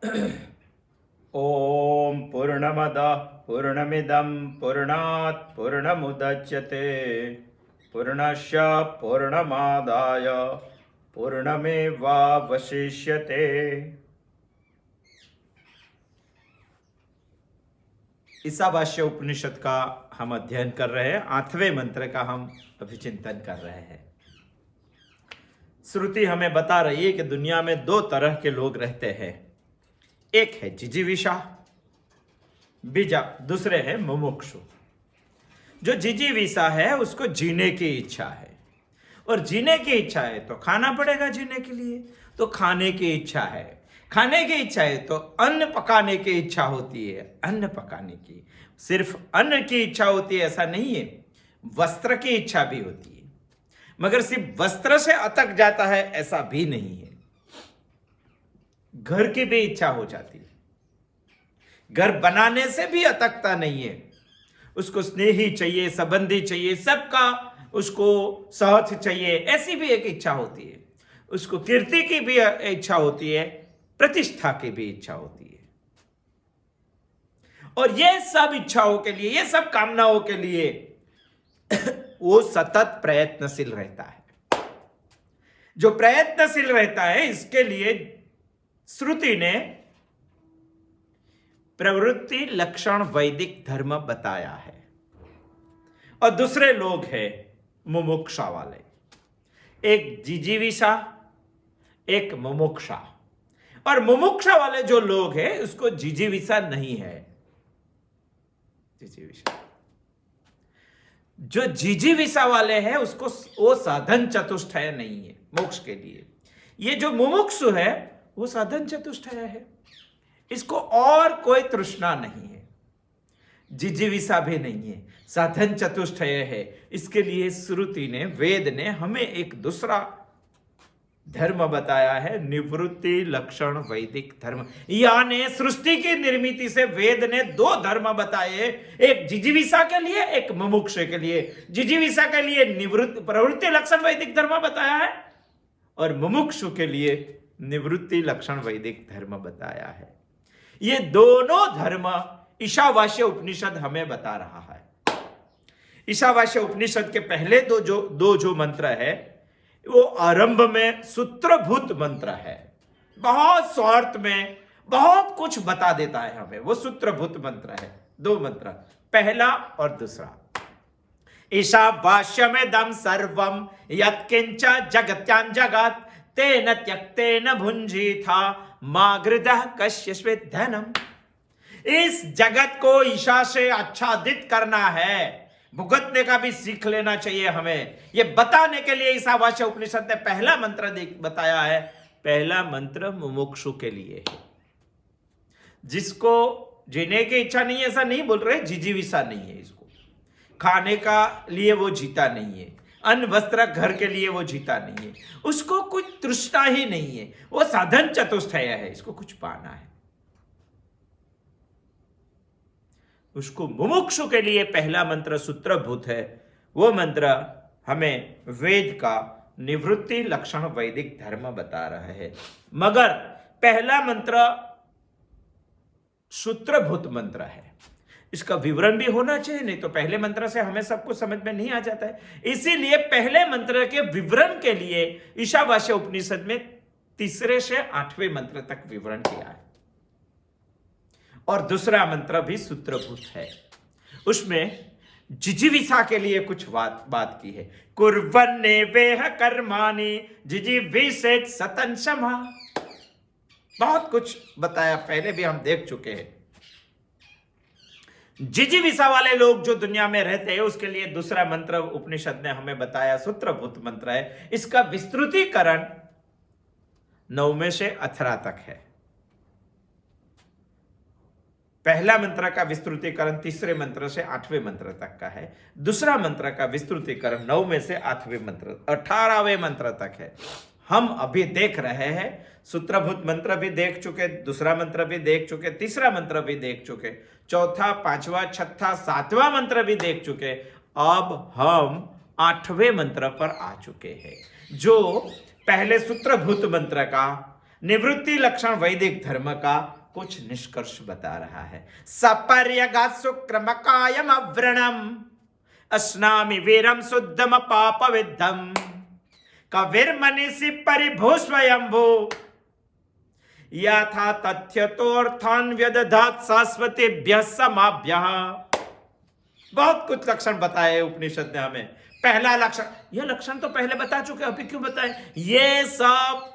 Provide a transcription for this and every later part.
ओम पूर्णमदः पूर्णमिदं पूर्णात् पूर्णमुदच्यते पूर्णस्य पूर्णमादाय पूर्णमेवावशिष्यते। ईशावास्य उपनिषद का हम अध्ययन कर रहे हैं। 8वें मंत्र का हम अभिचिंतन कर रहे हैं। श्रुति हमें बता रही है कि दुनिया में दो तरह के लोग रहते हैं। एक है जिजीविषा, दूसरे है मुमुक्षु। जो जिजीविषा है उसको जीने की इच्छा है, और जीने की इच्छा है तो खाना पड़ेगा, जीने के लिए तो खाने की इच्छा है, खाने की इच्छा है तो अन्न पकाने की इच्छा होती है, अन्न पकाने की। सिर्फ अन्न की इच्छा होती है ऐसा नहीं है, वस्त्र की इच्छा भी होती है, मगर सिर्फ वस्त्र से अटक जाता है ऐसा भी नहीं है। घर की भी इच्छा हो जाती है, घर बनाने से भी अटकता नहीं है। उसको स्नेही चाहिए, संबंधी चाहिए, सबका उसको साथ चाहिए, ऐसी भी एक इच्छा होती है। उसको कीर्ति की भी इच्छा होती है, प्रतिष्ठा की भी इच्छा होती है। और ये सब इच्छाओं के लिए, ये सब कामनाओं के लिए वो सतत प्रयत्नशील रहता है। जो प्रयत्नशील रहता है इसके लिए श्रुति ने प्रवृत्ति लक्षण वैदिक धर्म बताया है। और दूसरे लोग हैं मुमुक्षा वाले, एक जिजीविषा, एक मुमुक्षा। और मुमुक्षा वाले जो लोग हैं उसको जिजीविषा नहीं है। जिजीविषा जो जिजीविषा वाले हैं उसको वो साधन चतुष्टय नहीं है मोक्ष के लिए। ये जो मुमुक्षु है वो साधन चतुष्टय है, इसको और कोई तृष्णा नहीं है, जिजीविषा भी नहीं है, साधन चतुष्टय है। इसके लिए श्रुति ने, वेद ने हमें एक दूसरा धर्म बताया है, निवृत्ति लक्षण वैदिक धर्म। यानी सृष्टि की निर्मिति से वेद ने दो धर्म बताए, एक जिजीविषा के लिए, एक मुमुक्ष के लिए। जिजीविषा के लिए प्रवृत्ति लक्षण वैदिक धर्म बताया है, और मुमुक्षु के लिए निवृत्ति लक्षण वैदिक धर्म बताया है। ये दोनों धर्म ईशावास्य उपनिषद हमें बता रहा है। ईशावास्य उपनिषद के पहले दो जो मंत्र है वो आरंभ में सूत्रभूत मंत्र है, बहुत स्वार्थ में बहुत कुछ बता देता है हमें, वो सूत्रभूत मंत्र है। दो मंत्र, पहला और दूसरा। ईशावास्यमेदं सर्वं यत्किंच जगत्यां जगत् तेन त्यक्तेन भुंजीथा मा गृधः कश्चित् धनम्। इस जगत को ईशा से आच्छादित करना है, भुगतने का भी सीख लेना चाहिए हमें। ये बताने के लिए ईशावास्य उपनिषद ने पहला मंत्र बताया है। पहला मंत्र मुमुक्षु के लिए है, जिसको जीने की इच्छा नहीं है, ऐसा नहीं बोल रहे, जिजीविषा नहीं है, इसको खाने का लिए वो जीता नहीं है, अन्न वस्त्र घर के लिए वो जीता नहीं है, उसको कुछ तृष्णा ही नहीं है, वो साधन चतुष्टय है, इसको कुछ पाना है। उसको मुमुक्षु के लिए पहला मंत्र सूत्रभूत है। वो मंत्र हमें वेद का निवृत्ति लक्षण वैदिक धर्म बता रहा है, मगर पहला मंत्र सूत्रभूत मंत्र है, इसका विवरण भी होना चाहिए, नहीं तो पहले मंत्र से हमें सब कुछ समझ में नहीं आ जाता है। इसीलिए पहले मंत्र के विवरण के लिए ईशावास्य उपनिषद में 3 से 8वें मंत्र तक विवरण किया है। और दूसरा मंत्र भी सूत्रभूत है, उसमें जिजीविषा के लिए कुछ बात की है। कुर्वन्ने वेह कर्माणि जिजीविषेत् सतं शमा। बहुत कुछ बताया, पहले भी हम देख चुके हैं। जिजीविषा वाले लोग जो दुनिया में रहते हैं उसके लिए दूसरा मंत्र उपनिषद ने हमें बताया, सूत्रभूत मंत्र है। इसका विस्तृतीकरण 9वें से 18 तक है। पहला मंत्र का विस्तृतीकरण 3रे मंत्र से 8वें मंत्र तक का है। दूसरा मंत्र का विस्तृतीकरण 9वें से 8वें मंत्र 18वें मंत्र तक है। हम अभी देख रहे हैं, सूत्रभूत मंत्र भी देख चुके, दूसरा मंत्र भी देख चुके, तीसरा मंत्र भी देख चुके, चौथा, पांचवा, छठा, 7वां मंत्र भी देख चुके। अब हम 8वें मंत्र पर आ चुके हैं, जो पहले सूत्रभूत मंत्र का, निवृत्ति लक्षण वैदिक धर्म का कुछ निष्कर्ष बता रहा है। सपर्यगा शुक्रमकायम अव्रणम अस्नामि वीरम शुद्धम पाप विद्धम कविर्मनीषि परिभू स्वयंभू यथा तथ्यतोर्थान व्यदधात शाश्वतेभ्यः समाभ्यः। बहुत कुछ लक्षण बताए उपनिषद ने हमें। पहला लक्षण, यह लक्षण तो पहले बता चुके, अभी क्यों बताए? ये सब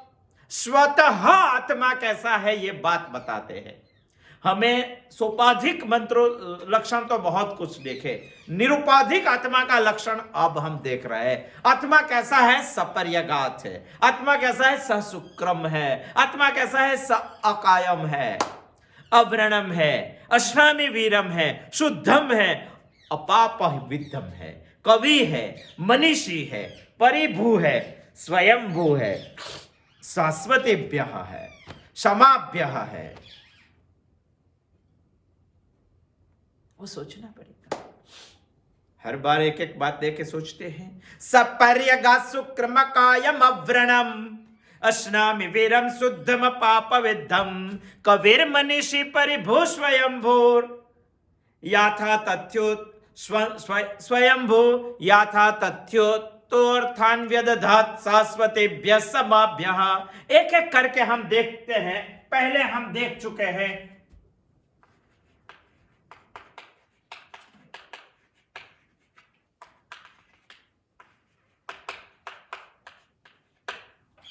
स्वतः आत्मा कैसा है ये बात बताते हैं हमें। सोपाधिक मंत्रों लक्षण तो बहुत कुछ देखे, निरुपाधिक आत्मा का लक्षण अब हम देख रहे हैं। आत्मा कैसा है? सपर्यगात है। आत्मा कैसा है? सशुक्रम है। आत्मा कैसा है? स अकायम है, अव्रणम है, अश्नामि वीरम है, शुद्धम है, अपाप विद्धम है, कवि है, मनीषी है, परिभू है, स्वयंभू है, शाश्वतेभ्यः है, समाभ्यः है। वो सोचना पड़ेगा। हर बार एक एक बात देके सोचते हैं। सपर्यगा शुक्रमकायम अव्रणम अस्नामि वीरम शुद्धम पाप विद्धम कविर्मनीषि परिभू स्वयंभूर याथा तथ्यो स्वयंभू याथा तथ्योर्थान व्यदधात शाश्वतेभ्यः समाभ्यः। एक एक करके हम देखते हैं। पहले हम देख चुके हैं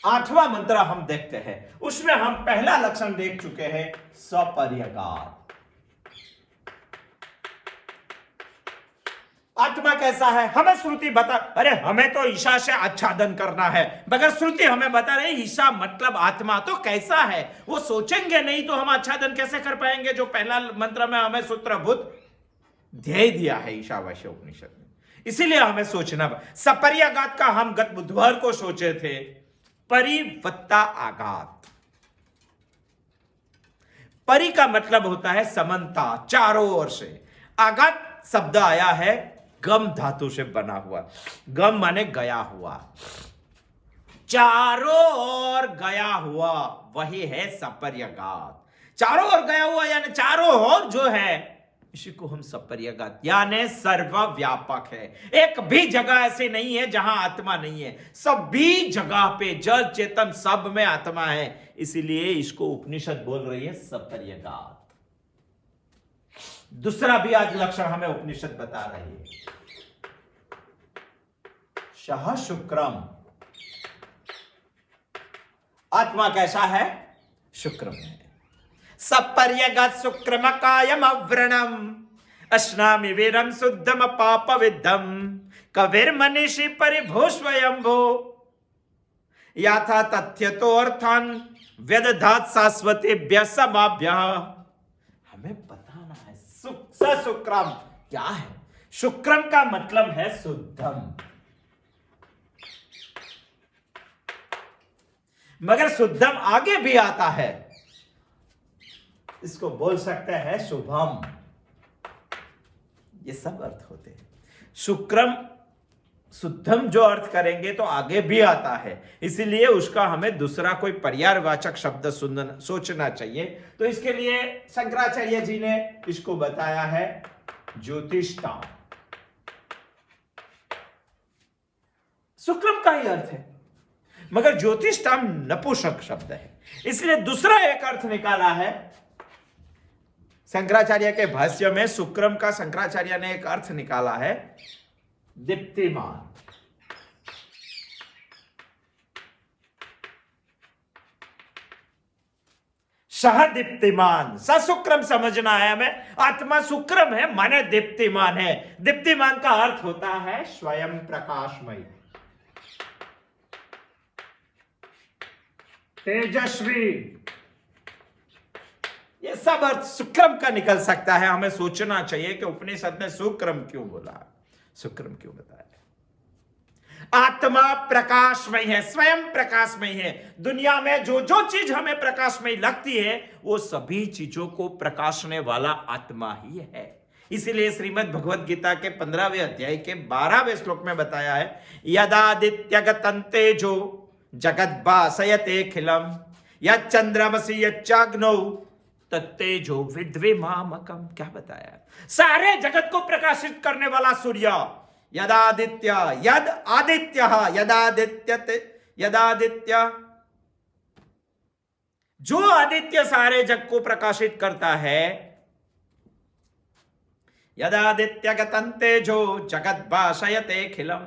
आठवां मंत्र हम देखते हैं। उसमें हम पहला लक्षण देख चुके हैं, सपर्यगात। आत्मा कैसा है? हमें श्रुति बता, अरे हमें तो ईशा से आच्छादन करना है, मगर श्रुति हमें बता रही ईशा मतलब आत्मा तो कैसा है। वो सोचेंगे नहीं तो हम आच्छादन कैसे कर पाएंगे? जो पहला मंत्र में हमें सूत्रभूत ध्येय दिया है ईशावास्य उपनिषद में, इसीलिए हमें सोचना। सपर्यगात का हम गत बुधवार को सोचे थे, परिवत्ता आघात। परि का मतलब होता है समन्ता, चारों ओर से। आघात शब्द आया है गम धातु से बना हुआ। गम माने गया हुआ, चारों ओर गया हुआ, वही है सपर्यगात। चारों ओर गया हुआ यानी चारों ओर जो है, इसी को हम सपर्यगात यानी सर्वव्यापक है। एक भी जगह ऐसी नहीं है जहां आत्मा नहीं है। सभी जगह पे जल चेतन सब में आत्मा है, इसीलिए इसको उपनिषद बोल रही है सपर्यगात। दूसरा भी आज लक्षण हमें उपनिषद बता रही है, सह शुक्रम। आत्मा कैसा है? शुक्रम है। सपर्यगात शुक्रमकायम अव्रणम अस्नामि वीरम शुद्धम पाप विद्धम कविर्मनीषि परिभू स्वयंभू याथा तथ्यतोर्थान व्यदधात शाश्वतेभ्यः समाभ्यः। हमें बताना है सशुक्रम क्या है। शुक्रम का मतलब है शुद्धम, मगर शुद्धम आगे भी आता है, इसको बोल सकते हैं शुभम। ये सब अर्थ होते हैं। शुक्रम शुद्धम जो अर्थ करेंगे तो आगे भी आता है, इसीलिए उसका हमें दूसरा कोई पर्यायवाचक शब्द सोचना चाहिए। तो इसके लिए शंकराचार्य जी ने इसको बताया है ज्योतिष्ठाम। शुक्रम का ही अर्थ है, मगर ज्योतिष्ठाम नपुंसक शब्द है, इसलिए दूसरा एक अर्थ निकाला है शंकराचार्य के भाष्य में। शुक्रम का शंकराचार्य ने एक अर्थ निकाला है दीप्तिमान। सह दीप्तिमान, सशुक्रम समझना है हमें। आत्मा शुक्रम है माने दीप्तिमान है। दीप्तिमान का अर्थ होता है स्वयं प्रकाशमय, तेजस्वी। ये सब अर्थ शुक्रम का निकल सकता है। हमें सोचना चाहिए कि उपनिषद ने शुक्रम क्यों बोला, शुक्रम क्यों बताया। आत्मा प्रकाशमय है, स्वयं प्रकाशमय है। दुनिया में जो जो चीज हमें प्रकाशमय लगती है वो सभी चीजों को प्रकाशने वाला आत्मा ही है। इसीलिए श्रीमद् भगवद गीता के 15वें अध्याय के 12वें श्लोक में बताया है, यदादित्यगतं तेजो जगद्भासयते अखिलम यच्चंद्रमसि यच्चाग्नौ तत्तेजो विद्विमामकम, क्या बताया? सारे जगत को प्रकाशित करने वाला सूर्य, यदादित्य यद आदित्य यदादित्य, जो आदित्य सारे जग को प्रकाशित करता है, यदादित्य गतं तेजो जगत भाषयते अखिलम,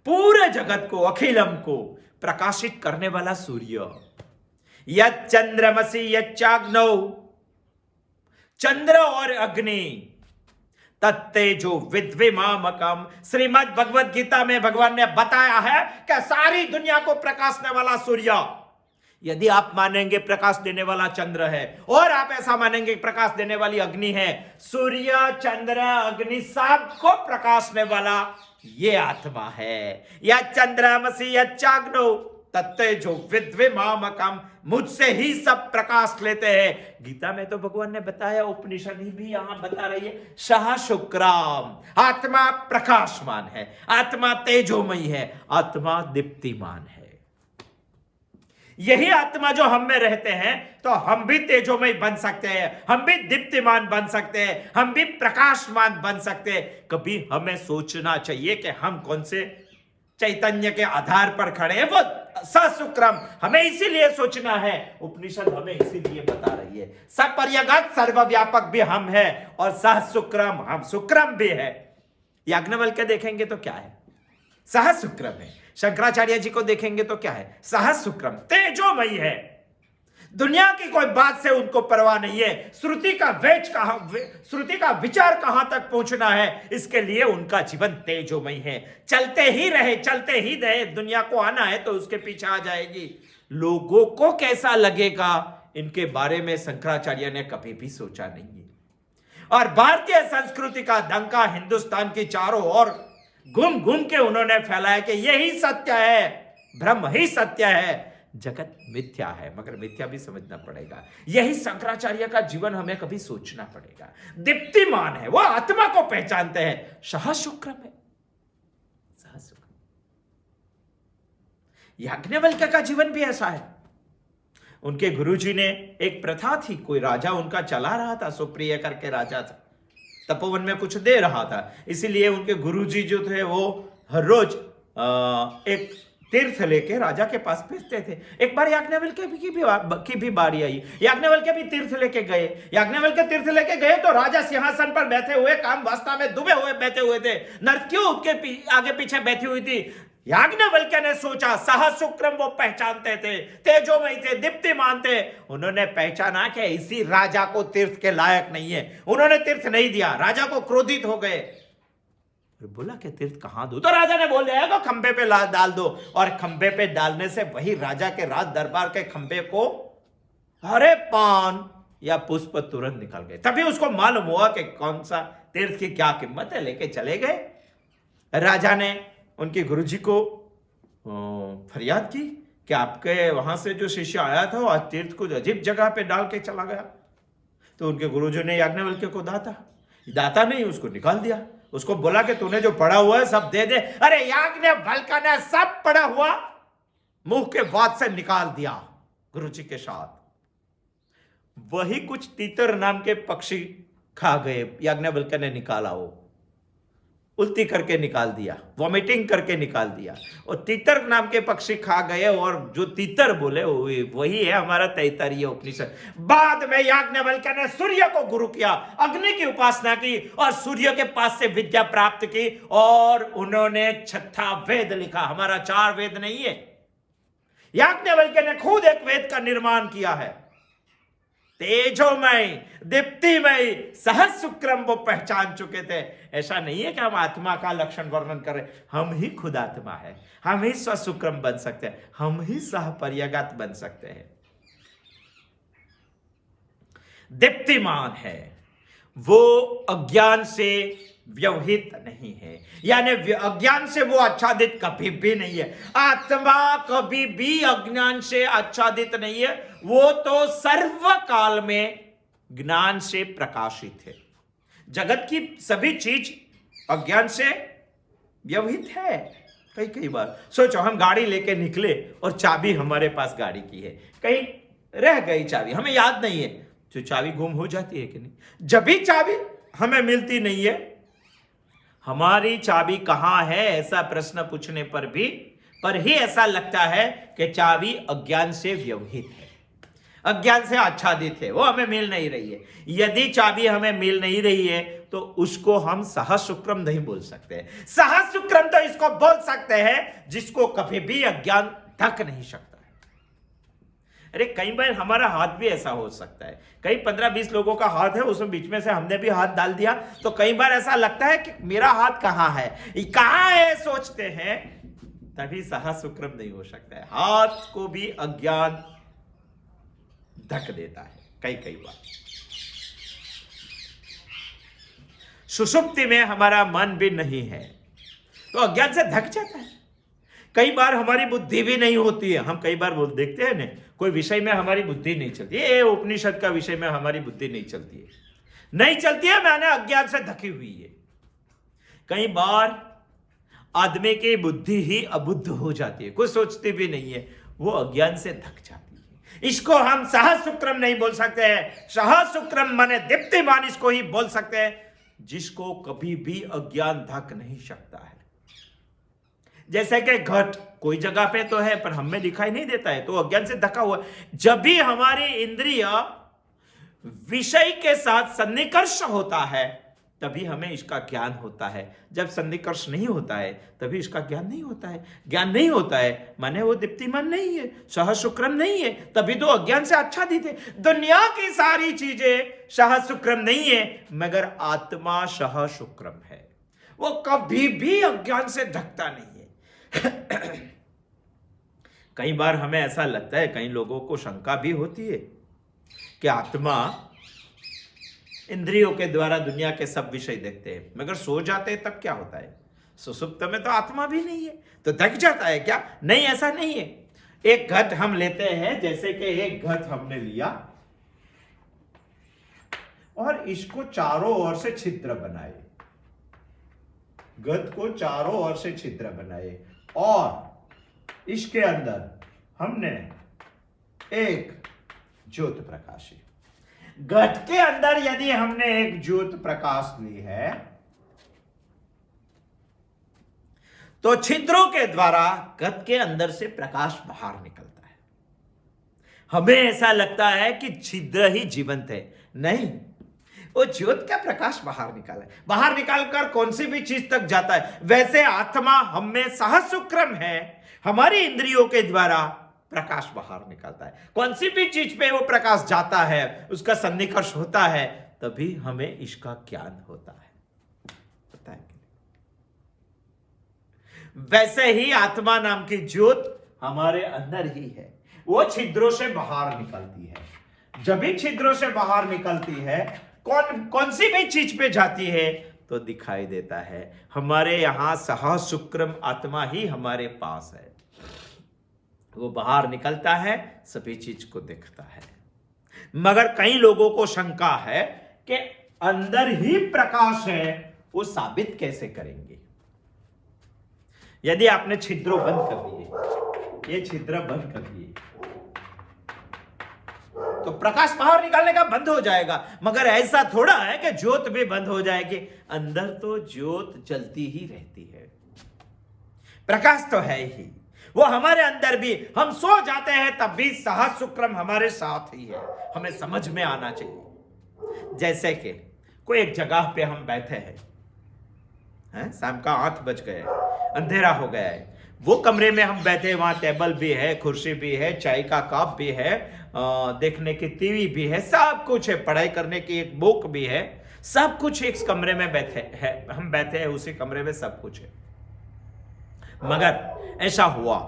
पूरे जगत को, अखिलम को प्रकाशित करने वाला सूर्य, यद चंद्रमसी यच्चाग्नौ, चंद्र और अग्नि, तत्तेजो विद्विमामकम। श्रीमद् भगवद गीता में भगवान ने बताया है कि सारी दुनिया को प्रकाशने वाला सूर्य, यदि आप मानेंगे प्रकाश देने वाला चंद्र है, और आप ऐसा मानेंगे प्रकाश देने वाली अग्नि है, सूर्य चंद्र अग्नि सबको प्रकाशने वाला ये आत्मा है। या चंद्रमसी यच्चाग्नो तत्तेजो विद्विमामकम, मुझसे ही सब प्रकाश लेते हैं। गीता में तो भगवान ने बताया, उपनिषद भी यहां बता रही है, सह शुक्राम, आत्मा प्रकाशमान है, आत्मा तेजोमयी है, आत्मा दीप्तिमान है। यही आत्मा जो हम में रहते हैं, तो हम भी तेजोमय बन सकते हैं, हम भी दीप्तिमान बन सकते हैं, हम भी प्रकाशमान बन सकते हैं। कभी हमें सोचना चाहिए कि हम कौन से चैतन्य के आधार पर खड़े हैं, वो सशुक्रम, हमें इसीलिए सोचना है। उपनिषद हमें इसीलिए बता रही है, सपर्यगत सर्वव्यापक भी हम हैं, और सहसुक्रम, हम सुक्रम भी है। याज्ञवल्क्य देखेंगे तो क्या है? सहसुक्रम है। शंकराचार्य जी को देखेंगे तो क्या है? सहस्रुक्रम, तेजोमयी है। दुनिया की कोई बात से उनको परवाह नहीं है, श्रुति का विचार कहां तक पहुंचना है, इसके लिए उनका जीवन तेजोमयी है। चलते ही रहे, दुनिया को आना है तो उसके पीछे आ जाएगी। लोगों को कैसा लगेगा, इनके बारे में शंकराचार्य ने कभी भी सोचा नहीं है। और भारतीय संस्कृति का डंका हिंदुस्तान की चारों ओर घूम घूम के उन्होंने फैलाया कि यही सत्य है, ब्रह्म ही सत्य है, जगत मिथ्या है। मगर मिथ्या भी समझना पड़ेगा, यही शंकराचार्य का जीवन हमें कभी सोचना पड़ेगा। दीप्तिमान है, वो आत्मा को पहचानते हैं, सहस्रुक्रम है, सहस्रुक्रम। याज्ञवल्क्य का जीवन भी ऐसा है। उनके गुरुजी ने, एक प्रथा थी, कोई राजा उनका चला रहा था, सुप्रिय करके राजा था, तपोवन में कुछ दे रहा था, इसीलिए उनके गुरुजी जो थे वो हर रोज एक तीर्थ लेके राजा के पास भेजते थे। एक बार याज्ञवल्क्य की भी बारी आई, याज्ञवल्क्य भी तीर्थ लेके गए। याज्ञवल्क्य तीर्थ लेके गए तो राजा सिंहासन पर बैठे हुए, काम वास्ता में डूबे हुए बैठे हुए थे, नर्तकियों उनके आगे पीछे बैठी हुई थी। याज्ञवल्क्य ने सोचा, सहस्रुक्रम वो पहचानते थे, तेजोमय थे, दीप्तिमान थे। उन्होंने पहचाना कि इसी राजा को तीर्थ के लायक नहीं है, उन्होंने तीर्थ नहीं दिया। राजा को क्रोधित हो गए, बोला कि तीर्थ कहां दूं? तो राजा ने बोल दिया कि खंबे पे डाल दो, और खंबे पे डालने से वही राजा के राज दरबार के खंबे को हरे पान या पुष्प तुरंत निकल गए। तभी उसको मालूम हुआ कि कौन सा तीर्थ की क्या कीमत है, लेके चले गए। राजा ने उनके गुरुजी को फरियाद की कि आपके वहां से जो शिष्य आया था वो आज तीर्थ को अजीब जगह पे डाल के चला गया। तो उनके गुरुजी ने याज्ञवल्क्य को दाता नहीं, उसको निकाल दिया। उसको बोला कि तूने जो पढ़ा हुआ है सब दे दे। अरे याज्ञवल्क्य ने सब पढ़ा हुआ मुंह के वात से निकाल दिया गुरुजी के साथ। वही कुछ तीतर नाम के पक्षी खा गए, याज्ञवल्क्य ने निकाला, वो उल्टी करके निकाल दिया, वॉमिटिंग करके निकाल दिया, और तीतर नाम के पक्षी खा गए। और जो तीतर बोले वही है हमारा तैत्तिरीय उपनिषद। बाद में याज्ञवल्क्य ने सूर्य को गुरु किया, अग्नि की उपासना की, और सूर्य के पास से विद्या प्राप्त की, और उन्होंने 6 वेद लिखा। हमारा 4 वेद नहीं है, याज्ञवल्क्य ने खुद एक वेद का निर्माण किया है। तेजोमय, दीप्तिमय, सहस्रुक्रम वो पहचान चुके थे। ऐसा नहीं है कि हम आत्मा का लक्षण वर्णन करें, हम ही खुद आत्मा है, हम ही स्वसुक्रम बन सकते हैं, हम ही सहपर्यगत बन सकते हैं। दीप्तिमान है, वो अज्ञान से व्यवहित नहीं है, यानी अज्ञान से वो आच्छादित कभी भी नहीं है। आत्मा कभी भी अज्ञान से आच्छादित नहीं है, वो तो सर्वकाल में ज्ञान से प्रकाशित है। जगत की सभी चीज अज्ञान से व्यवहित है। कई बार सोचो, हम गाड़ी लेके निकले और चाबी हमारे पास गाड़ी की है, कहीं रह गई चाबी, हमें याद नहीं है, तो चाबी गुम हो जाती है कि नहीं? जब भी चाबी हमें मिलती नहीं है, हमारी चाबी कहां है ऐसा प्रश्न पूछने पर ही ऐसा लगता है कि चाबी अज्ञान से व्यवहित है, अज्ञान से आच्छादित है, वो हमें मिल नहीं रही है। यदि चाबी हमें मिल नहीं रही है तो उसको हम सहस्रुक्रम नहीं बोल सकते। सहस्रुक्रम तो इसको बोल सकते हैं जिसको कभी भी अज्ञान ढक नहीं सकता है। अरे कई बार हमारा हाथ भी ऐसा हो सकता है, कई 15-20 लोगों का हाथ है, उसमें बीच में से हमने भी हाथ डाल दिया, तो कई बार ऐसा लगता है कि मेरा हाथ कहां है, कहां है सोचते हैं, तभी सहस्रुक्रम नहीं हो सकता है। हाथ को भी अज्ञान ढक देता है कई बार। सुषुप्ति में हमारा मन भी नहीं है तो अज्ञान से ढक जाता है। कई बार हमारी बुद्धि भी नहीं होती है, हम कई बार देखते हैं ना, कोई विषय में हमारी बुद्धि नहीं चलती है, उपनिषद का विषय में हमारी बुद्धि नहीं चलती है, मैंने अज्ञान से ढकी हुई है। कई बार आदमी की बुद्धि ही अबुद्ध हो जाती है, कुछ सोचती भी नहीं है, वो अज्ञान से ढक जाती है। इसको हम सहस्रुक्रम नहीं बोल सकते हैं। सहस्रुक्रम माने दीप्तिमान इसको ही बोल सकते हैं जिसको कभी भी अज्ञान ढक नहीं सकता है। जैसे कि घट कोई जगह पे तो है पर हमें दिखाई नहीं देता है, तो अज्ञान से ढका हुआ। जब भी हमारी इंद्रिय विषय के साथ सन्निकर्ष होता है तभी हमें इसका ज्ञान होता है, जब सन्निकर्ष नहीं होता है तभी इसका ज्ञान नहीं होता है। ज्ञान नहीं होता है माने वो दीप्तिमान नहीं है, सहस्रुक्रम नहीं है, तभी तो अज्ञान से आच्छादित है। दुनिया की सारी चीजें सहस्रुक्रम नहीं है मगर आत्मा सहस्रुक्रम है, वो कभी भी अज्ञान से ढकता नहीं है। कई बार हमें ऐसा लगता है, कई लोगों को शंका भी होती है कि आत्मा इंद्रियों के द्वारा दुनिया के सब विषय देखते हैं, मगर सो जाते हैं तब क्या होता है? सुसुप्त में तो आत्मा भी नहीं है, तो ढक जाता है क्या? नहीं, ऐसा नहीं है। एक घट हम लेते हैं, जैसे कि एक घट हमने लिया और इसको चारों ओर से छिद्र बनाए, घट को चारों ओर से छिद्र बनाए और इसके अंदर हमने एक ज्योत प्रकाशी। घट के अंदर यदि हमने एक ज्योत प्रकाश ली है तो छिद्रों के द्वारा घट के अंदर से प्रकाश बाहर निकलता है। हमें ऐसा लगता है कि छिद्र ही जीवंत है, नहीं, वो ज्योत का प्रकाश बाहर निकाला है, बाहर निकालकर कौन सी भी चीज तक जाता है। वैसे आत्मा हमें सहस्रुक्रम है, हमारी इंद्रियों के द्वारा प्रकाश बाहर निकलता है। कौन सी भी चीज पे वो प्रकाश जाता है, उसका सन्निकर्ष होता है, तभी हमें इसका ज्ञान होता है। पता है? वैसे ही आत्मा नाम की ज्योत हमारे अंदर ही है, वो छिद्रों से बाहर निकलती है। जब भी छिद्रों से बाहर निकलती है, कौन सी भी चीज पे जाती है तो दिखाई देता है। हमारे यहां सहस्रुक्रम आत्मा ही हमारे पास है, वो बाहर निकलता है, सभी चीज को देखता है। मगर कई लोगों को शंका है कि अंदर ही प्रकाश है, वो साबित कैसे करेंगे? यदि आपने छिद्रों बंद कर दिए, ये छिद्र बंद कर दिए, तो प्रकाश बाहर निकालने का बंद हो जाएगा। मगर ऐसा थोड़ा है कि ज्योत भी बंद हो जाएगी, अंदर तो ज्योत जलती ही रहती है, प्रकाश तो है ही। वो हमारे अंदर भी, हम सो जाते हैं तब भी सहस्रुक्रम हमारे साथ ही है, हमें समझ में आना चाहिए। जैसे कि कोई एक जगह पे हम बैठे हैं, शाम का 8 बज गए, अंधेरा हो गया है, वो कमरे में हम बैठे, वहां टेबल भी है, कुर्सी भी है, चाय का कप भी है, देखने की टीवी भी है, सब कुछ है, पढ़ाई करने की एक बुक भी है, सब कुछ एक कमरे में बैठे है, हम बैठे हैं उसी कमरे में, सब कुछ है। मगर ऐसा हुआ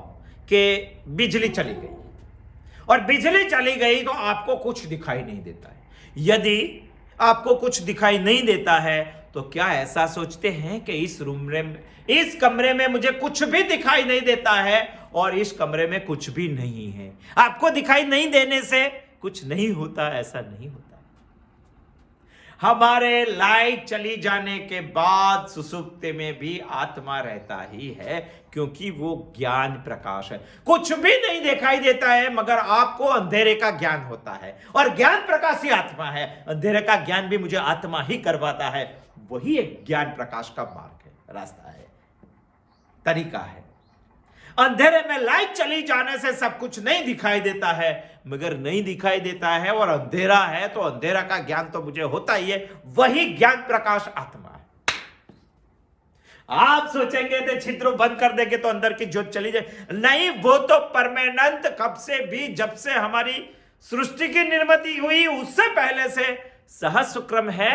कि बिजली चली गई, और बिजली चली गई तो आपको कुछ दिखाई नहीं देता है। यदि आपको कुछ दिखाई नहीं देता है तो क्या ऐसा सोचते हैं कि इस कमरे में मुझे कुछ भी दिखाई नहीं देता है और इस कमरे में कुछ भी नहीं है? आपको दिखाई नहीं देने से कुछ नहीं होता, ऐसा नहीं होता। हमारे लाइट चली जाने के बाद सुसुप्ति में भी आत्मा रहता ही है, क्योंकि वो ज्ञान प्रकाश है। कुछ भी नहीं दिखाई देता है, मगर आपको अंधेरे का ज्ञान होता है, और ज्ञान प्रकाश ही आत्मा है। अंधेरे का ज्ञान भी मुझे आत्मा ही करवाता है। वही एक ज्ञान प्रकाश का मार्ग है, रास्ता है, तरीका है। अंधेरे में लाइट चली जाने से सब कुछ नहीं दिखाई देता है, मगर नहीं दिखाई देता है और अंधेरा है, तो अंधेरा का ज्ञान तो मुझे होता ही है। वही ज्ञान प्रकाश आत्मा है। आप सोचेंगे तो छिद्र बंद कर देंगे तो अंदर की ज्योत चली जाए, नहीं, वो तो परमानेंट कब से भी, जब से हमारी सृष्टि की निर्मिति हुई उससे पहले से सहस्रक्रम है,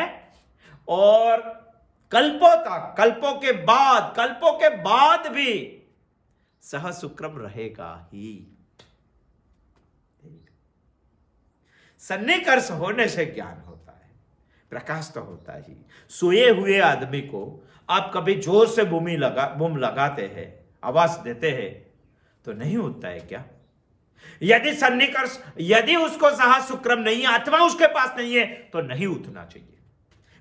और कल्पों तक, कल्पों के बाद भी सहस्रक्रम रहेगा ही। सन्निकर्ष होने से ज्ञान होता है, प्रकाश तो होता ही। सोए हुए आदमी को आप कभी जोर से बूम लगाते हैं, आवाज देते हैं, तो नहीं होता है क्या? यदि उसको सहस्रक्रम नहीं है, आत्मा उसके पास नहीं है, तो नहीं उठना चाहिए,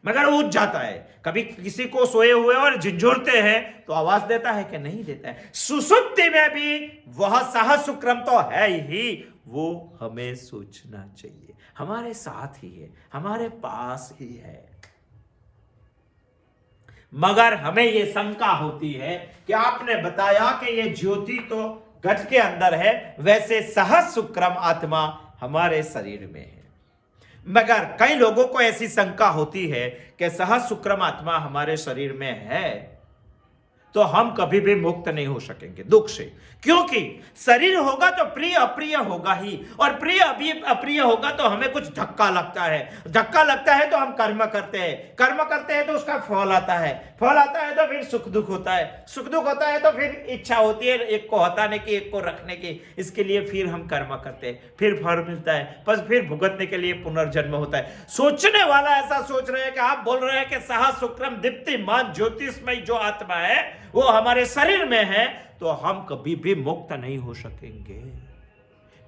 मगर उठ जाता है। कभी किसी को सोए हुए और झंझोरते हैं तो आवाज देता है कि नहीं देता है? सुसुप्ति में भी वह सहस्रक्रम तो है ही, वो हमें सोचना चाहिए, हमारे साथ ही है, हमारे पास ही है। मगर हमें यह शंका होती है कि आपने बताया कि यह ज्योति तो घट के अंदर है, वैसे सहस्रक्रम आत्मा हमारे शरीर में है। मगर कई लोगों को ऐसी शंका होती है कि सहस्रक्रम आत्मा हमारे शरीर में है, तो हम कभी भी मुक्त नहीं हो सकेंगे दुख से, क्योंकि शरीर होगा तो प्रिय अप्रिय होगा ही, और प्रिय अप्रिय होगा तो हमें कुछ धक्का लगता है, धक्का लगता है तो हम कर्म करते हैं, कर्म करते हैं तो उसका फल आता है, फल आता है तो फिर सुख दुख होता है, सुख दुख होता है तो फिर इच्छा होती है एक को हटाने की, एक को रखने की, इसके लिए फिर हम कर्म करते हैं, फिर फल मिलता है, बस फिर भुगतने के लिए पुनर्जन्म होता है। सोचने वाला ऐसा सोच रहे हैं कि आप बोल रहे हैं कि सहस्रक्रम दीप्तिमान ज्योतिषमय जो आत्मा है वो हमारे शरीर में है, तो हम कभी भी मुक्त नहीं हो सकेंगे,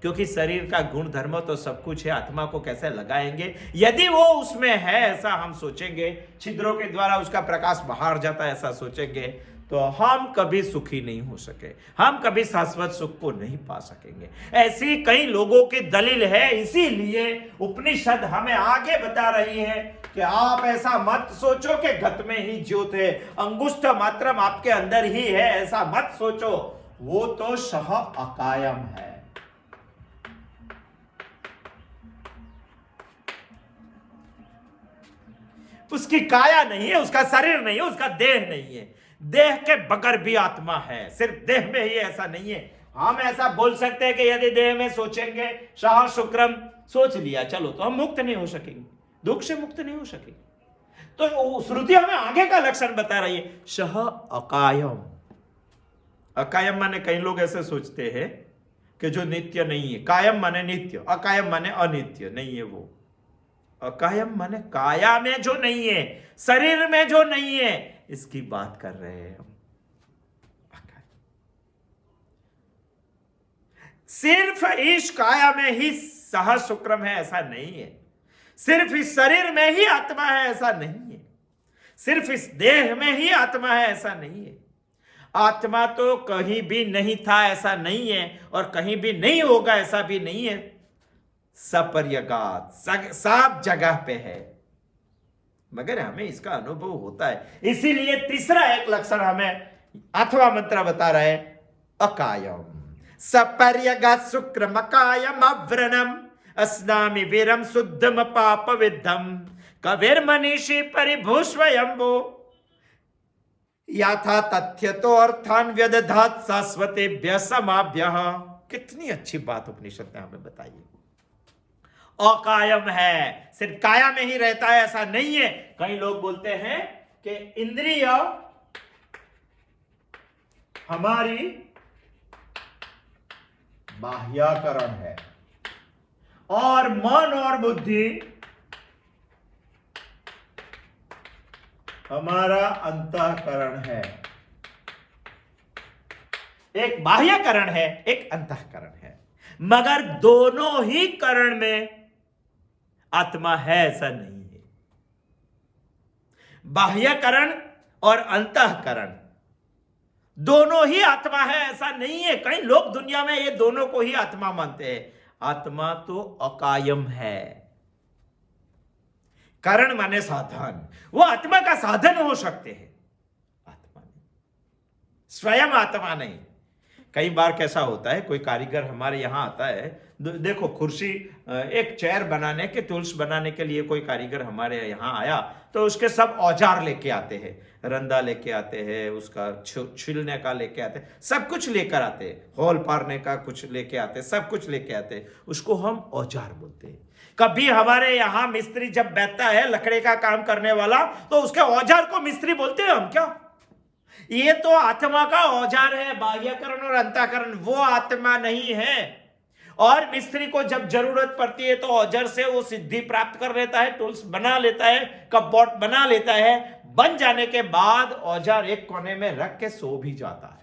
क्योंकि शरीर का गुण धर्म तो सब कुछ है, आत्मा को कैसे लगाएंगे? यदि वो उसमें है ऐसा हम सोचेंगे, छिद्रों के द्वारा उसका प्रकाश बाहर जाता है ऐसा सोचेंगे, तो हम कभी सुखी नहीं हो सके, हम कभी शाश्वत सुख को नहीं पा सकेंगे। ऐसी कई लोगों की दलील है, इसीलिए उपनिषद हमें आगे बता रही है कि आप ऐसा मत सोचो कि घट में ही ज्योत है, अंगुष्ठ मात्रम आपके अंदर ही है, ऐसा मत सोचो, वो तो सह अकायम है। उसकी काया नहीं है, उसका शरीर नहीं है, उसका देह नहीं है, देह के बगैर भी आत्मा है, सिर्फ देह में ही ऐसा नहीं है। हम ऐसा बोल सकते हैं कि यदि देह में सोचेंगे, सहस्रक्रम सोच लिया, चलो, तो हम मुक्त नहीं हो सकेंगे, दुख से मुक्त नहीं हो सकेंगे। तो श्रुति हमें आगे का लक्षण बता रही है, सह अकायम। अकायम माने कई लोग ऐसे सोचते हैं कि जो नित्य नहीं है, कायम माने नित्य, अकायम माने अनित्य नहीं है। वो अकायम माने काया में जो नहीं है, शरीर में जो नहीं है, इसकी बात कर रहे हैं हम। सिर्फ इस काया में ही सहस्रक्रम है ऐसा नहीं है, सिर्फ इस शरीर में ही आत्मा है ऐसा नहीं है, सिर्फ इस देह में ही आत्मा है ऐसा नहीं है। आत्मा तो कहीं भी नहीं था ऐसा नहीं है, और कहीं भी नहीं होगा ऐसा भी नहीं है, सपर्यगात, सब जगह पे है, मगर हमें इसका अनुभव होता है। इसीलिए तीसरा एक लक्षण हमें अथवा मंत्र बता रहा है, अकायम सपर्यगात शुक्रम अकायम अव्रणम अस्नामि वीरम शुद्धम पाप विद्धम कविर मनीषी परिभूष्वयंबो याथा तथ्य तो अर्थान व्यदधात शाश्वतेभ्य समाभ्य। कितनी अच्छी बात उपनिषद ने हमें बताई। अकायम है, सिर्फ काया में ही रहता है ऐसा नहीं है। कई लोग बोलते हैं कि इंद्रिय हमारी बाह्यकरण है और मन और बुद्धि हमारा अंतःकरण है। एक बाह्यकरण है, एक अंतःकरण है, मगर दोनों ही करण में आत्मा है ऐसा नहीं है। बाह्यकरण और अंतःकरण दोनों ही आत्मा है ऐसा नहीं है। कई लोग दुनिया में ये दोनों को ही आत्मा मानते हैं। आत्मा तो अकायम है। कारण माने साधन, वो आत्मा का साधन हो सकते हैं, आत्मा नहीं, स्वयं आत्मा नहीं। कई बार कैसा होता है, कोई कारीगर हमारे यहां आता है, देखो कुर्सी, एक चेयर बनाने के, टूल्स बनाने के लिए कोई कारीगर हमारे यहाँ आया तो उसके सब औजार लेके आते हैं, रंदा लेके आते हैं, उसका छिलने का लेके आते हैं, सब कुछ लेकर आते हैं, होल पारने का कुछ लेके आते हैं, सब कुछ लेके आते हैं, उसको हम औजार बोलते हैं। कभी हमारे यहाँ मिस्त्री जब बैठता है लकड़े का काम करने वाला, तो उसके औजार को मिस्त्री बोलते हैं हम क्या? ये तो आत्मा का औजार है, बाह्यकरण और अंतःकरण, वो आत्मा नहीं है। और मिस्त्री को जब जरूरत पड़ती है तो औजार से वो सिद्धि प्राप्त कर लेता है, टूल्स बना लेता है, कपबोर्ड बना लेता है, बन जाने के बाद औजार एक कोने में रख के सो भी जाता है।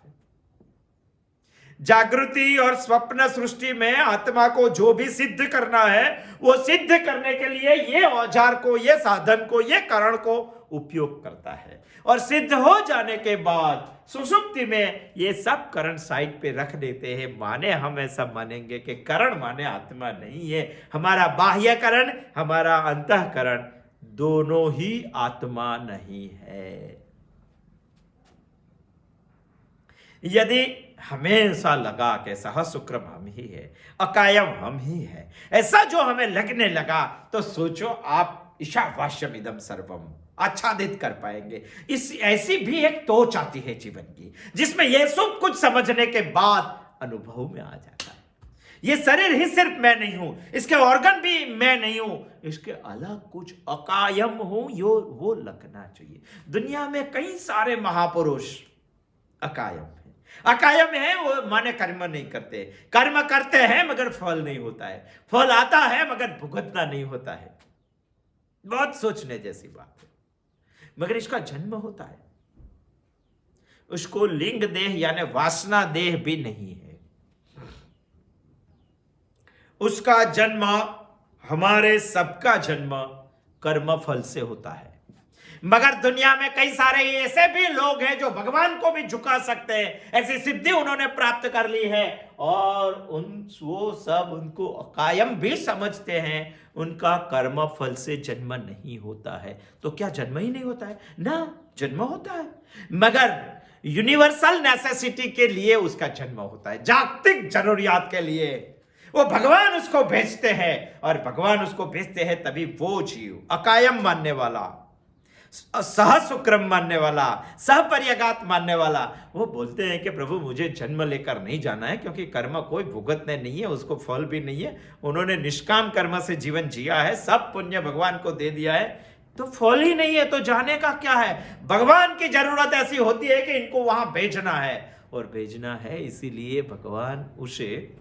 जागृति और स्वप्न सृष्टि में आत्मा को जो भी सिद्ध करना है, वो सिद्ध करने के लिए ये औजार को, ये साधन को, ये करण को उपयोग करता है। और सिद्ध हो जाने के बाद सुषुप्ति में ये सब करण साइड पे रख देते हैं। माने हम ऐसा मानेंगे कि करण माने आत्मा नहीं है। हमारा बाह्यकरण, हमारा अंतःकरण दोनों ही आत्मा नहीं है। यदि हमेशा लगा कि सहस्रक्रम हम ही है, अकायम हम ही है, ऐसा जो हमें लगने लगा, तो सोचो आप ईशावास्यम इदम सर्वम आच्छादित कर पाएंगे। इस ऐसी भी एक तोच आती है जीवन की, जिसमें यह सब कुछ समझने के बाद अनुभव में आ जाता है, ये शरीर ही सिर्फ मैं नहीं हूं, इसके ऑर्गन भी मैं नहीं हूं, इसके अलग कुछ अकायम हूं, यो वो लगना चाहिए। दुनिया में कई सारे महापुरुष अकायम है। अकायम है वो माने कर्म नहीं करते, कर्म करते हैं मगर फल नहीं होता है, फल आता है मगर भुगतना नहीं होता है। बहुत सोचने जैसी बात है। मगर इसका जन्म होता है, उसको लिंग देह यानी वासना देह भी नहीं है। उसका जन्म, हमारे सबका जन्म कर्म फल से होता है। मगर दुनिया में कई सारे ऐसे भी लोग हैं जो भगवान को भी झुका सकते हैं, ऐसी सिद्धि उन्होंने प्राप्त कर ली है, और वो सब उनको अकायम भी समझते हैं। उनका कर्म फल से जन्म नहीं होता है। तो क्या जन्म ही नहीं होता है? ना, जन्म होता है, मगर यूनिवर्सल नेसेसिटी के लिए उसका जन्म होता है, जागतिक जरूरियात के लिए। वो भगवान उसको भेजते हैं, और भगवान उसको भेजते हैं तभी वो जीव अकायम मानने वाला, सहस्रक्रम मानने वाला, सहपर्यगात मानने वाला, वो बोलते हैं कि प्रभु मुझे जन्म लेकर नहीं जाना है, क्योंकि कर्म कोई भुगतने नहीं है, उसको फल भी नहीं है। उन्होंने निष्काम कर्म से जीवन जिया है, सब पुण्य भगवान को दे दिया है, तो फल ही नहीं है, तो जाने का क्या है? भगवान की जरूरत ऐसी होती है कि इनको वहां भेजना है, और भेजना है इसीलिए भगवान उसे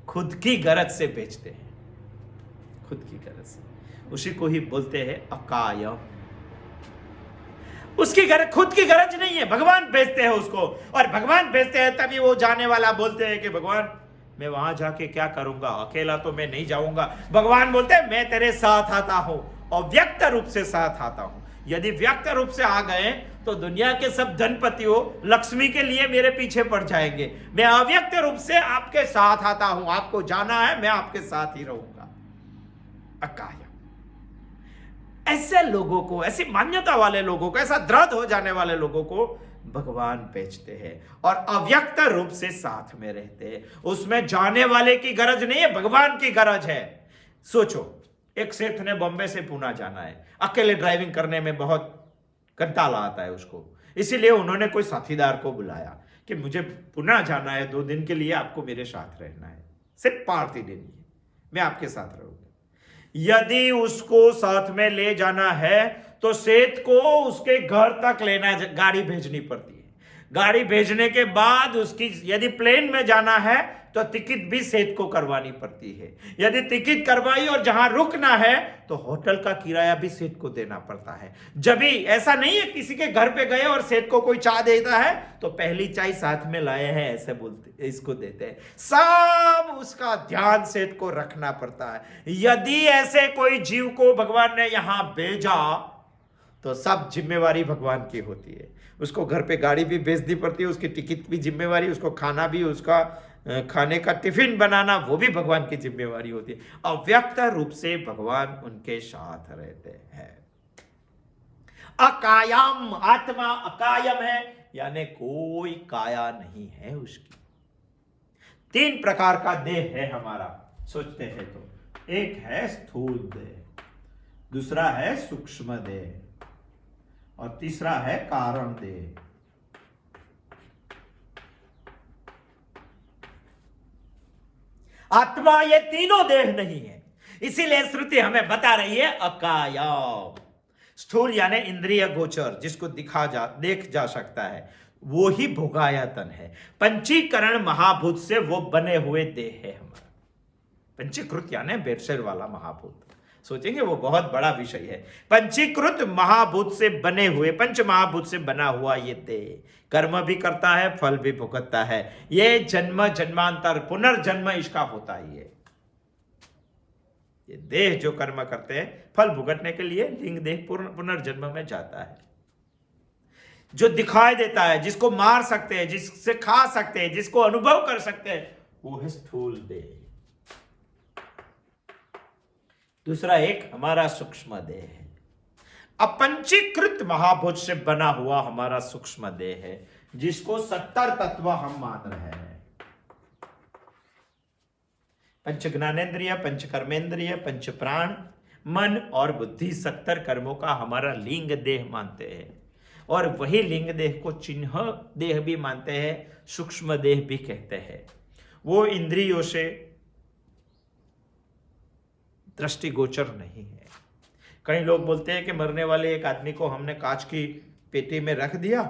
खुद की गरज से भेजते हैं, खुद की गरज से। उसी को ही बोलते हैं अकायम। उसकी गरज, खुद की गरज नहीं है, भगवान भेजते हैं उसको, और भगवान भेजते हैं तभी वो जाने वाला बोलते हैं कि भगवान मैं वहां जाके क्या करूंगा, अकेला तो मैं नहीं जाऊंगा। भगवान बोलते हैं मैं तेरे साथ आता हूं, और व्यक्त रूप से साथ आता हूं। यदि व्यक्त रूप से आ गए तो दुनिया के सब धनपतियों लक्ष्मी के लिए मेरे पीछे पड़ जाएंगे। मैं अव्यक्त रूप से आपके साथ आता हूं, आपको जाना है, मैं आपके साथ ही रहूंगा। अकायम। ऐसे लोगों को, ऐसी मान्यता वाले लोगों को, ऐसा दृढ़ हो जाने वाले लोगों को भगवान भेजते हैं, और अव्यक्त रूप से साथ में रहते हैं। उसमें जाने वाले की गरज नहीं है, भगवान की गरज है। सोचो, एक सेठ ने बॉम्बे से पुणे जाना है, अकेले ड्राइविंग करने में बहुत कंटाला आता है उसको, इसीलिए उन्होंने कोई साथीदार को बुलाया कि मुझे पुणे जाना है, 2 दिन के लिए आपको मेरे साथ रहना है, सिर्फ पार्टी देनी है, मैं आपके साथ रहूंगा। यदि उसको साथ में ले जाना है तो सेठ को उसके घर तक लेना, गाड़ी भेजनी पड़ती है। गाड़ी भेजने के बाद उसकी, यदि प्लेन में जाना है तो टिकट भी सेठ को करवानी पड़ती है। यदि टिकट करवाई और जहां रुकना है तो होटल का किराया भी सेठ को देना पड़ता है। जब भी ऐसा नहीं है किसी के घर पे गए और सेठ को कोई चाय देता है तो पहली चाय साथ में लाए हैं ऐसे बोलते, इसको देते हैं। सब उसका ध्यान सेठ को रखना पड़ता है। यदि ऐसे कोई जीव को भगवान ने यहां भेजा तो सब जिम्मेवारी भगवान की होती है। उसको घर पे गाड़ी भी भेजनी पड़ती है, उसकी टिकट भी जिम्मेवारी, उसको खाना भी, उसका खाने का टिफिन बनाना वो भी भगवान की जिम्मेवारी होती है। अव्यक्त रूप से भगवान उनके साथ रहते हैं। अकायम, आत्मा अकायम है, यानी कोई काया नहीं है उसकी। 3 प्रकार का देह है हमारा, सोचते हैं तो। एक है स्थूल देह, दूसरा है सूक्ष्म देह, और तीसरा है कारण देह। आत्मा ये तीनों देह नहीं है, इसीलिए श्रुति हमें बता रही है अकायम। स्थूल यानी इंद्रिय गोचर, जिसको देख जा सकता है, वो ही भोगायतन है। पंचीकरण महाभूत से वो बने हुए देह है हमारा। पंचीकृत यानी बेरसेर वाला महाभूत, सोचेंगे वो बहुत बड़ा विषय है। पंचीकृत महाभूत से बने हुए, पंच महाभूत से बना हुआ ये देह कर्म भी करता है, फल भी भुगतता है। ये जन्म जन्मांतर पुनर्जन्म इसका होता ही है। ये देह जो कर्म करते हैं फल भुगतने के लिए, लिंग देह पुनर्जन्म में जाता है। जो दिखाई देता है, जिसको मार सकते हैं, जिससे खा सकते हैं, जिसको अनुभव कर सकते हैं, वो है स्थूल देह। दूसरा एक हमारा सूक्ष्म देह है, अपंचीकृत महाभूत से बना हुआ हमारा सूक्ष्म देह है, जिसको 70 तत्व हम मान रहे हैं। पंच ज्ञानेन्द्रिय, पंच कर्मेंद्रिय, पंच प्राण, मन और बुद्धि 70 कर्मों का हमारा लिंग देह मानते हैं। और वही लिंग देह को चिन्ह देह भी मानते हैं, सूक्ष्म देह भी कहते हैं। वो इंद्रियों से दृष्टिगोचर नहीं है। कई लोग बोलते हैं कि मरने वाले एक आदमी को हमने कांच की पेटी में रख दिया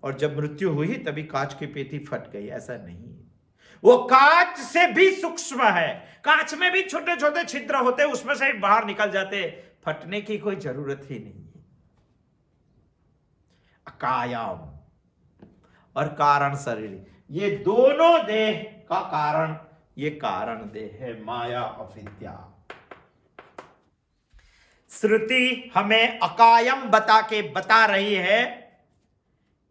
और जब मृत्यु हुई तभी कांच की पेटी फट गई। ऐसा नहीं है, वो कांच से भी सूक्ष्म है। कांच में भी छोटे छोटे छिद्र होते, उसमें से बाहर निकल जाते, फटने की कोई जरूरत ही नहीं है। अकायम और कारण शरीर, ये दोनों देह का कारण, ये कारण देह है, माया अविद्या। श्रुति हमें अकायम बता रही है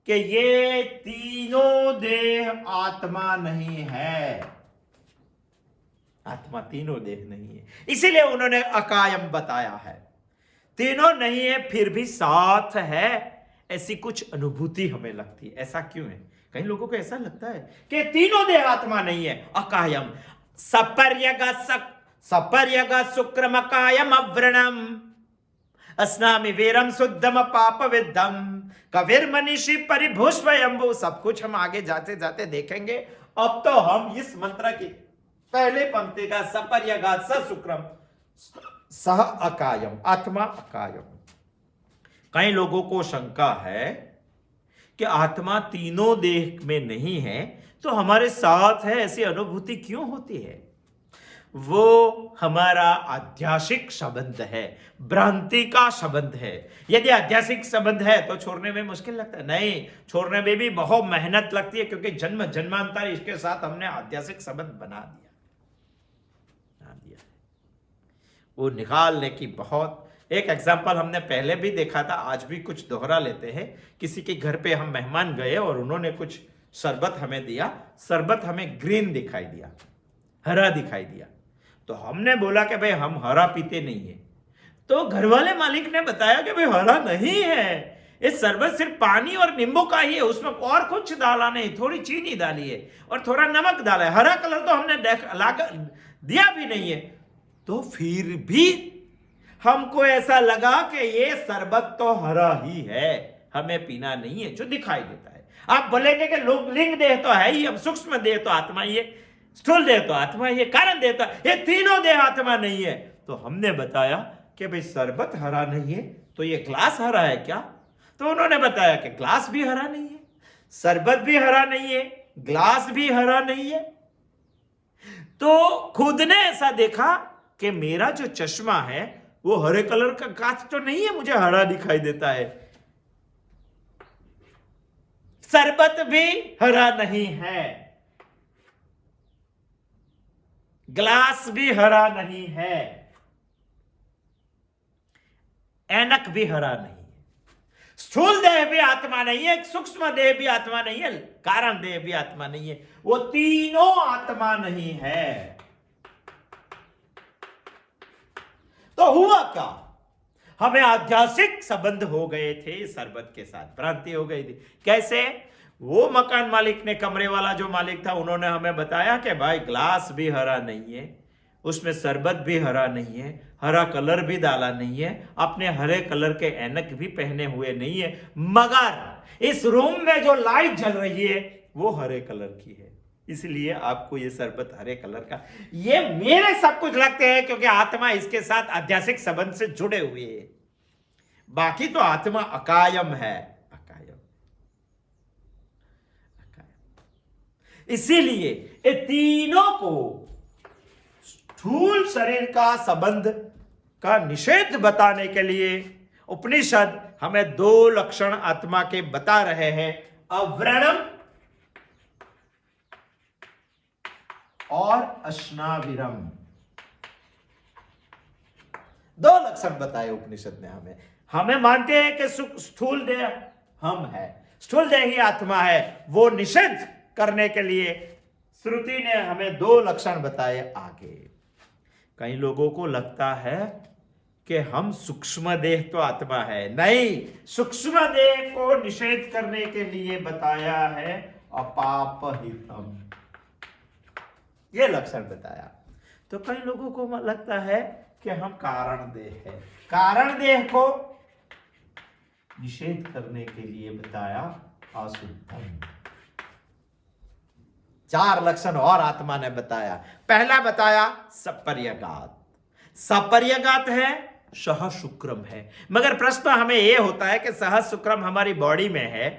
कि ये तीनों देह आत्मा नहीं है। आत्मा तीनों देह नहीं है, इसीलिए उन्होंने अकायम बताया है। तीनों नहीं है फिर भी साथ है, ऐसी कुछ अनुभूति हमें लगती है। ऐसा क्यों है? कई लोगों को ऐसा लगता है कि तीनों देह आत्मा नहीं है। अकायम सपर्यग शुक्रम अकायम अव्रणम अस्नामि वीरम शुद्धम पाप विद्धम कविर मनीषी परिभूष्वयंबु। सब कुछ हम आगे जाते जाते देखेंगे। अब तो हम इस मंत्र की पहले पंक्ति का सपर्यगा शुक्रम सह अकायम, आत्मा अकायम। कई लोगों को शंका है कि आत्मा तीनों देह में नहीं है तो हमारे साथ है, ऐसी अनुभूति क्यों होती है? वो हमारा आध्यात्मिक संबंध है, भ्रांति का संबंध है। यदि आध्यात्मिक संबंध है तो छोड़ने में मुश्किल लगता है? नहीं, छोड़ने में भी बहुत मेहनत लगती है, क्योंकि जन्म जन्मांतर इसके साथ हमने आध्यात्मिक संबंध बना दिया। वो निकालने की बहुत, एक एग्जाम्पल हमने पहले भी देखा था, आज भी कुछ दोहरा लेते हैं। किसी के घर पे हम मेहमान गए और उन्होंने कुछ शरबत हमें दिया। शरबत हमें ग्रीन दिखाई दिया, हरा दिखाई दिया, तो हमने बोला कि भाई हम हरा पीते नहीं है। तो घर वाले मालिक ने बताया कि भाई हरा नहीं है, ये शरबत सिर्फ पानी और नींबू का ही है, उसमें और कुछ डाला नहीं, थोड़ी चीनी डाली है और थोड़ा नमक डाला है, हरा कलर तो हमने दिया भी नहीं है। तो फिर भी हमको ऐसा लगा कि ये शरबत तो हरा ही है, हमें पीना नहीं है, जो दिखाई देता है। आप बोलेंगे कि लोग लिंग देह तो है ही, अब सूक्ष्म देह तो आत्मा ही है, स्थूल देह तो आत्मा ही है, कारण देह तो, ये तीनों देह आत्मा नहीं है। तो हमने बताया कि भाई शरबत हरा नहीं है तो ये ग्लास हरा है क्या? तो उन्होंने बताया कि ग्लास भी हरा नहीं है, शरबत भी हरा नहीं है, ग्लास भी हरा नहीं है। तो खुद ने ऐसा देखा कि मेरा जो चश्मा है वो हरे कलर का कांच तो नहीं है, मुझे हरा दिखाई देता है। शरबत भी हरा नहीं है, ग्लास भी हरा नहीं है, ऐनक भी हरा नहीं है। स्थूल देह भी आत्मा नहीं है, सूक्ष्म देह भी आत्मा नहीं है, कारण देह भी आत्मा नहीं है, वो तीनों आत्मा नहीं है। तो हुआ क्या? हमें आध्यात्मिक संबंध हो गए थे शरबत के साथ, भ्रांति हो गई थी। कैसे? वो मकान मालिक ने, कमरे वाला जो मालिक था, उन्होंने हमें बताया कि भाई ग्लास भी हरा नहीं है, उसमें शरबत भी हरा नहीं है, हरा कलर भी डाला नहीं है, आपने हरे कलर के ऐनक भी पहने हुए नहीं है, मगर इस रूम में जो लाइट जल रही है वो हरे कलर की है, इसलिए आपको ये शरबत हरे कलर का। ये मेरे सब कुछ लगते हैं क्योंकि आत्मा इसके साथ आध्यात्मिक संबंध से जुड़े हुए है। बाकी तो आत्मा अकायम है, अकायम। इसीलिए ये तीनों को स्थूल शरीर का संबंध का निषेध बताने के लिए उपनिषद हमें दो लक्षण आत्मा के बता रहे हैं, अव्रणम और अश्नाविरम। दो लक्षण बताए उपनिषद ने हमें। हमें मानते हैं कि स्थूल देह हम है, स्थूल देह ही आत्मा है, वो निषेध करने के लिए श्रुति ने हमें दो लक्षण बताए आगे। कई लोगों को लगता है कि हम सूक्ष्म देह तो आत्मा है, नहीं, सूक्ष्म देह को निषेध करने के लिए बताया है अपापहितम, ये लक्षण बताया। तो कई लोगों को लगता है कि हम कारण देह है, कारण देह को निषेध करने के लिए बताया अशुद्धम। चार लक्षण और आत्मा ने बताया। पहला बताया सपर्यगात, सपर्यगात है, सह शुक्रम है। मगर प्रश्न हमें यह होता है कि सह शुक्रम हमारी बॉडी में है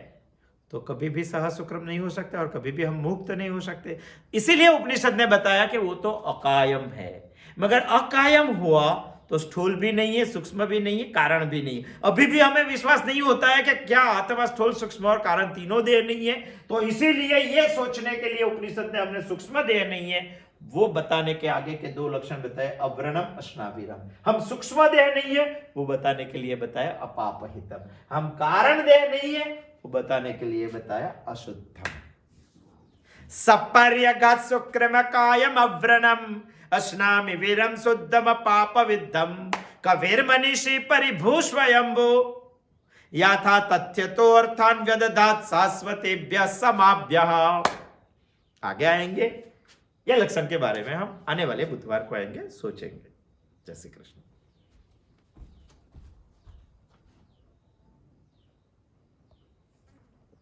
तो कभी भी सह शुक्रम नहीं हो सकता और कभी भी हम मुक्त नहीं हो सकते। इसीलिए उपनिषद ने बताया कि वो तो अकायम है। मगर अकायम हुआ तो स्थूल भी नहीं है, सूक्ष्म भी नहीं है, कारण भी नहीं। अभी भी हमें विश्वास नहीं होता है कि क्या आत्मा स्थूल, सूक्ष्म और कारण तीनों देह नहीं है। तो इसीलिए यह सोचने के लिए उपनिषद ने हमने सूक्ष्म देह नहीं है वो बताने के आगे के दो लक्षण बताए, अव्रणम अश्नाविरम। हम सूक्ष्म देह नहीं है वो बताने के लिए बताया अपापहितम। हम कारण देह नहीं है वो बताने के लिए बताया अशुद्धम। सपर्यगात शुक्रम कायम अव्रणम अश्नामि वीरम शुद्धम पाप विद्धम कविर्मनीषी परिभूष्वयंबो याथा तथ्य तो अर्थान व्यदधात शाश्वतेभ्यः समाभ्यः। आगे आएंगे, ये लक्षण के बारे में हम आने वाले बुधवार को आएंगे, सोचेंगे। जय श्री कृष्ण।